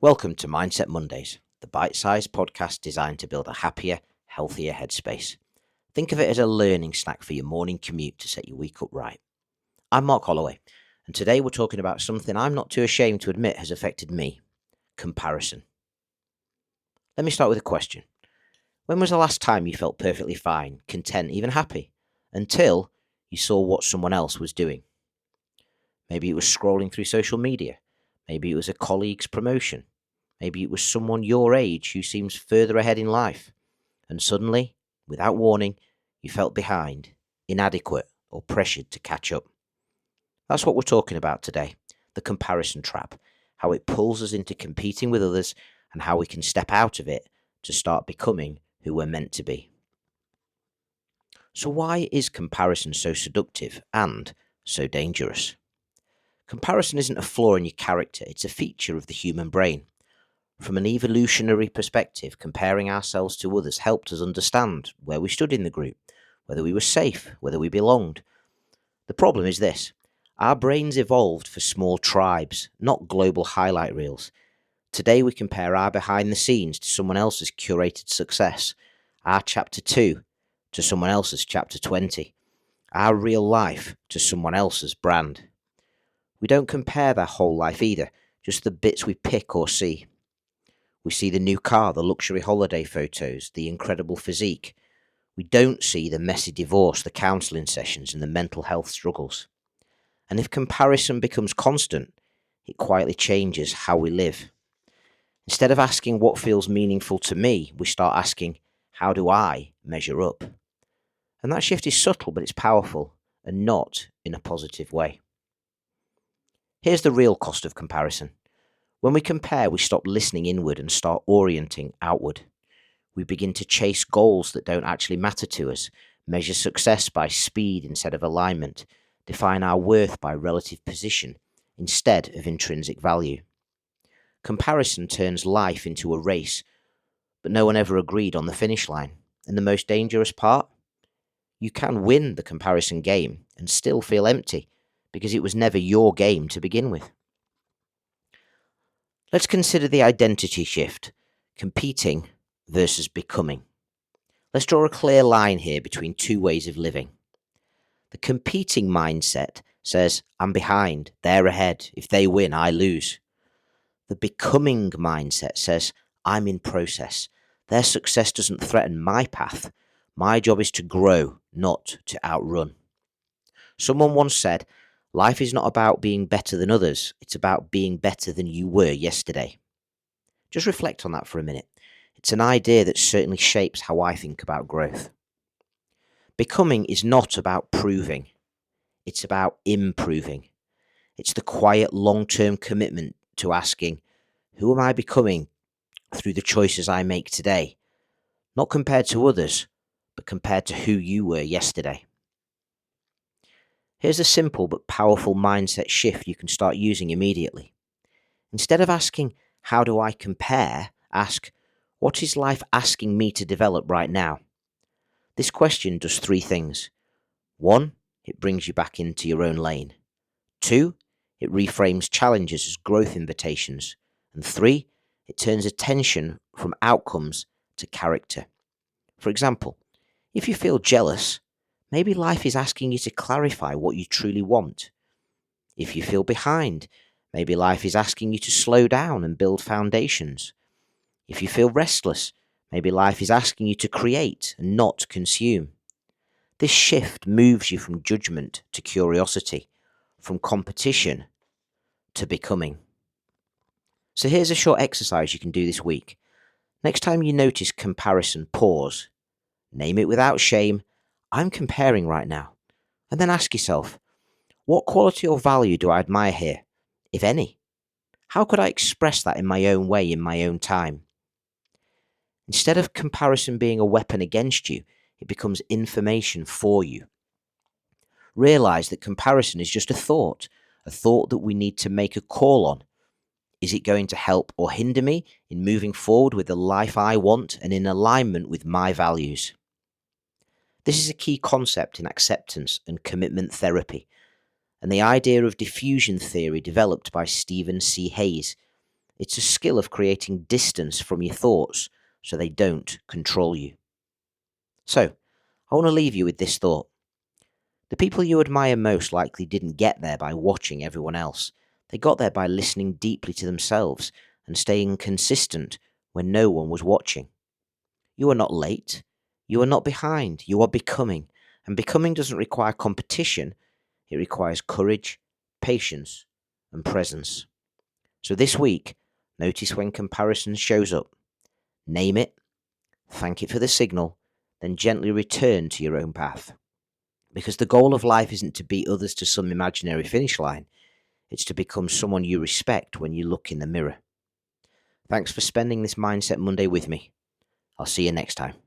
Welcome to Mindset Mondays, the bite-sized podcast designed to build a happier, healthier headspace. Think of it as a learning snack for your morning commute to set your week up right. I'm Mark Holloway, and today we're talking about something I'm not too ashamed to admit has affected me: comparison. Let me start with a question. When was the last time you felt perfectly fine, content, even happy, until you saw what someone else was doing? Maybe it was scrolling through social media. Maybe it was a colleague's promotion. Maybe it was someone your age who seems further ahead in life. And suddenly, without warning, you felt behind, inadequate, or pressured to catch up. That's what we're talking about today, the comparison trap, how it pulls us into competing with others and how we can step out of it to start becoming who we're meant to be. So why is comparison so seductive and so dangerous? Comparison isn't a flaw in your character, it's a feature of the human brain. From an evolutionary perspective, comparing ourselves to others helped us understand where we stood in the group, whether we were safe, whether we belonged. The problem is this: our brains evolved for small tribes, not global highlight reels. Today we compare our behind the scenes to someone else's curated success, our chapter 2 to someone else's chapter 20, our real life to someone else's brand. We don't compare their whole life either, just the bits we pick or see. We see the new car, the luxury holiday photos, the incredible physique. We don't see the messy divorce, the counselling sessions, and the mental health struggles. And if comparison becomes constant, it quietly changes how we live. Instead of asking what feels meaningful to me, we start asking, how do I measure up? And that shift is subtle, but it's powerful, and not in a positive way. Here's the real cost of comparison. When we compare, we stop listening inward and start orienting outward. We begin to chase goals that don't actually matter to us, measure success by speed instead of alignment, define our worth by relative position instead of intrinsic value. Comparison turns life into a race, but no one ever agreed on the finish line. And the most dangerous part? You can win the comparison game and still feel empty because it was never your game to begin with. Let's consider the identity shift, competing versus becoming. Let's draw a clear line here between two ways of living. The competing mindset says, I'm behind, they're ahead, if they win, I lose. The becoming mindset says, I'm in process, their success doesn't threaten my path, my job is to grow, not to outrun. Someone once said, life is not about being better than others, it's about being better than you were yesterday. Just reflect on that for a minute. It's an idea that certainly shapes how I think about growth. Becoming is not about proving, it's about improving. It's the quiet long-term commitment to asking, who am I becoming through the choices I make today? Not compared to others, but compared to who you were yesterday. Here's a simple but powerful mindset shift you can start using immediately. Instead of asking, how do I compare? Ask, what is life asking me to develop right now? This question does three things. 1, it brings you back into your own lane. 2, it reframes challenges as growth invitations. And 3, it turns attention from outcomes to character. For example, if you feel jealous, maybe life is asking you to clarify what you truly want. If you feel behind, maybe life is asking you to slow down and build foundations. If you feel restless, maybe life is asking you to create and not consume. This shift moves you from judgment to curiosity, from competition to becoming. So here's a short exercise you can do this week. Next time you notice comparison, pause. Name it without shame. I'm comparing right now. And then ask yourself, what quality or value do I admire here, if any? How could I express that in my own way, in my own time? Instead of comparison being a weapon against you, it becomes information for you. Realize that comparison is just a thought that we need to make a call on. Is it going to help or hinder me in moving forward with the life I want and in alignment with my values? This is a key concept in acceptance and commitment therapy, and the idea of diffusion theory developed by Stephen C. Hayes. It's a skill of creating distance from your thoughts so they don't control you. So, I want to leave you with this thought. The people you admire most likely didn't get there by watching everyone else. They got there by listening deeply to themselves and staying consistent when no one was watching. You are not late. You are not behind. You are becoming. And becoming doesn't require competition. It requires courage, patience, and presence. So this week, notice when comparison shows up. Name it, thank it for the signal, then gently return to your own path. Because the goal of life isn't to beat others to some imaginary finish line. It's to become someone you respect when you look in the mirror. Thanks for spending this Mindset Monday with me. I'll see you next time.